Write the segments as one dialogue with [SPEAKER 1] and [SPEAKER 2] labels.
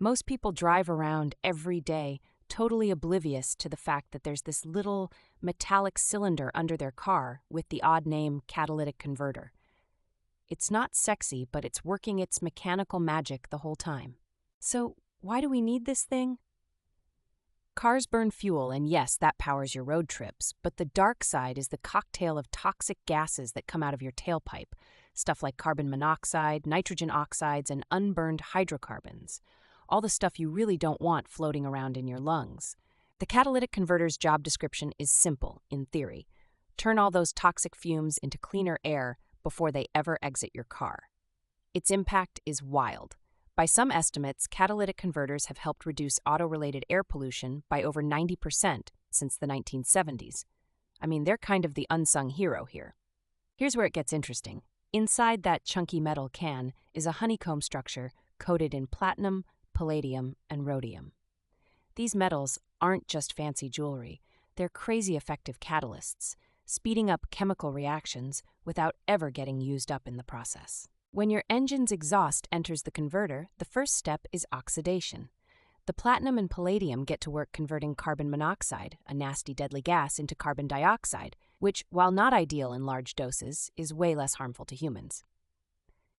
[SPEAKER 1] Most people drive around every day totally oblivious to the fact that there's this little metallic cylinder under their car with the odd name catalytic converter. It's not sexy, but it's working its mechanical magic the whole time. So, why do we need this thing? Cars burn fuel, and yes, that powers your road trips, but the dark side is the cocktail of toxic gases that come out of your tailpipe, stuff like carbon monoxide, nitrogen oxides, and unburned hydrocarbons. All the stuff you really don't want floating around in your lungs. The catalytic converter's job description is simple, in theory. Turn all those toxic fumes into cleaner air before they ever exit your car. Its impact is wild. By some estimates, catalytic converters have helped reduce auto-related air pollution by over 90% since the 1970s. I mean, they're kind of the unsung hero here. Here's where it gets interesting. Inside that chunky metal can is a honeycomb structure coated in platinum, palladium, and rhodium. These metals aren't just fancy jewelry. They're crazy effective catalysts, speeding up chemical reactions without ever getting used up in the process. When your engine's exhaust enters the converter, the first step is oxidation. The platinum and palladium get to work converting carbon monoxide, a nasty deadly gas, into carbon dioxide, which, while not ideal in large doses, is way less harmful to humans.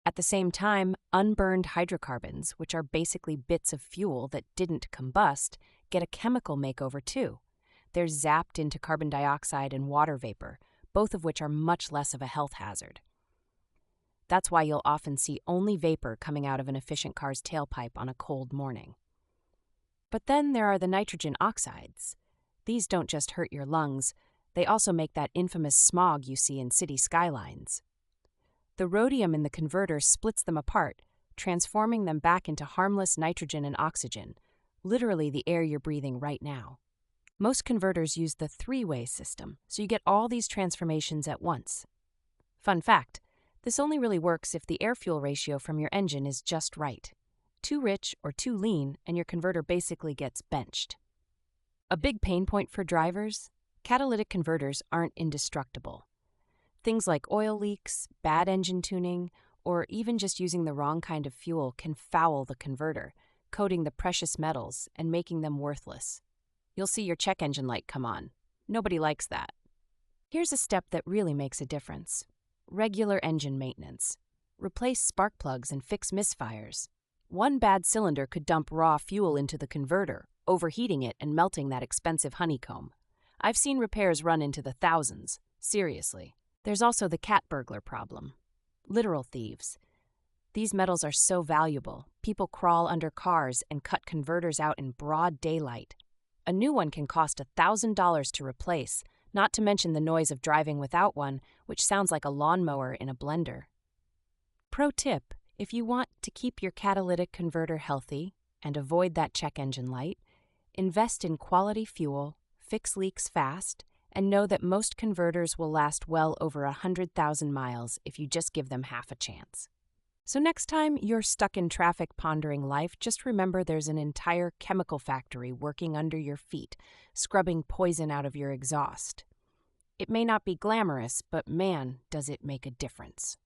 [SPEAKER 1] At the same time, unburned hydrocarbons, which are basically bits of fuel that didn't combust, get a chemical makeover too. They're zapped into carbon dioxide and water vapor, both of which are much less of a health hazard. That's why you'll often see only vapor coming out of an efficient car's tailpipe on a cold morning. But then there are the nitrogen oxides. These don't just hurt your lungs, they also make that infamous smog you see in city skylines. The rhodium in the converter splits them apart, transforming them back into harmless nitrogen and oxygen, literally the air you're breathing right now. Most converters use the three-way system, so you get all these transformations at once. Fun fact, this only really works if the air-fuel ratio from your engine is just right. Too rich or too lean, and your converter basically gets benched. A big pain point for drivers? Catalytic converters aren't indestructible. Things like oil leaks, bad engine tuning, or even just using the wrong kind of fuel can foul the converter, coating the precious metals and making them worthless. You'll see your check engine light come on. Nobody likes that. Here's a step that really makes a difference. Regular engine maintenance. Replace spark plugs and fix misfires. One bad cylinder could dump raw fuel into the converter, overheating it and melting that expensive honeycomb. I've seen repairs run into the thousands. Seriously. There's also the cat burglar problem. Literal thieves. These metals are so valuable, people crawl under cars and cut converters out in broad daylight. A new one can cost $1,000 to replace, not to mention the noise of driving without one, which sounds like a lawnmower in a blender. Pro tip, if you want to keep your catalytic converter healthy and avoid that check engine light, invest in quality fuel, fix leaks fast, and know that most converters will last well over 100,000 miles if you just give them half a chance. So next time you're stuck in traffic pondering life, just remember there's an entire chemical factory working under your feet, scrubbing poison out of your exhaust. It may not be glamorous, but man, does it make a difference.